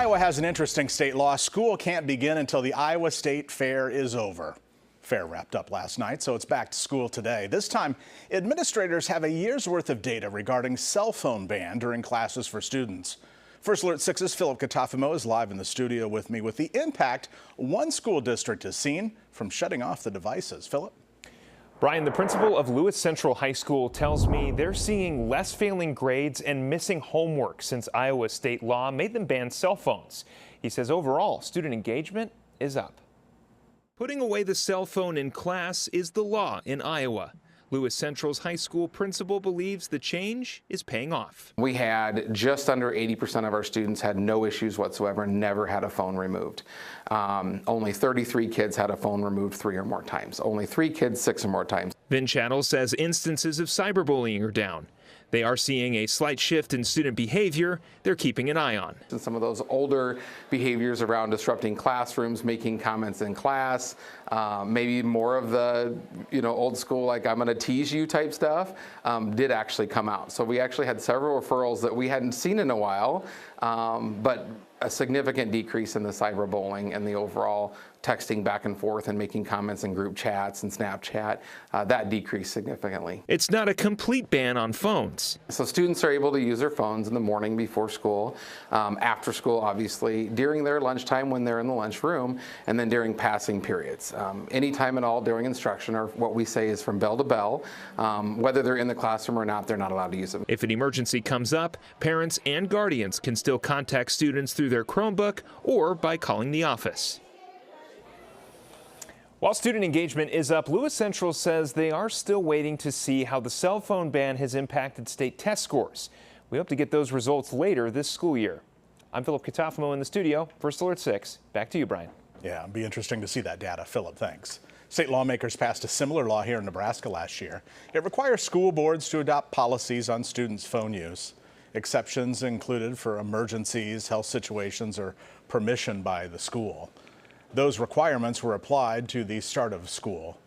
Iowa has an interesting state law. School can't begin until the Iowa State Fair is over. Fair wrapped up last night, so it's back to school today. This time, administrators have a year's worth of data regarding cell phone ban during classes for students. First Alert 6's Philip Katafimo is live in the studio with me with the impact one school district has seen from shutting off the devices. Philip? Brian, the principal of Lewis Central High School tells me they're seeing less failing grades and missing homework since Iowa state law made them ban cell phones. He says overall, student engagement is up. Putting away the cell phone in class is the law in Iowa. Lewis Central's high school principal believes the change is paying off. We had just under 80% of our students had no issues whatsoever, never had a phone removed. Only 33 kids had a phone removed 3 or more times. Only 3 kids 6 or more times. Vin Chattel says instances of cyberbullying are down. They are seeing a slight shift in student behavior they're keeping an eye on. And some of those older behaviors around disrupting classrooms, making comments in class, maybe more of the old school, like I'm going to tease you type stuff, did actually come out. So we actually had several referrals that we hadn't seen in a while, but a significant decrease in the cyberbullying and the overall texting back and forth and making comments in group chats and Snapchat, that decreased significantly. It's not a complete ban on phones. So students are able to use their phones in the morning before school, after school obviously, during their lunchtime when they're in the lunchroom, and then during passing periods. Anytime at all during instruction, or what we say is from bell to bell, whether they're in the classroom or not, they're not allowed to use them. If an emergency comes up, parents and guardians can still contact students through their Chromebook or by calling the office. While student engagement is up, Lewis Central says they are still waiting to see how the cell phone ban has impacted state test scores. We hope to get those results later this school year. I'm Philip Katafimo in the studio. First Alert 6. Back to you, Brian. Yeah, it'll be interesting to see that data. Philip, thanks. State lawmakers passed a similar law here in Nebraska last year. It requires school boards to adopt policies on students' phone use. Exceptions included for emergencies, health situations, or permission by the school. Those requirements were applied to the start of school.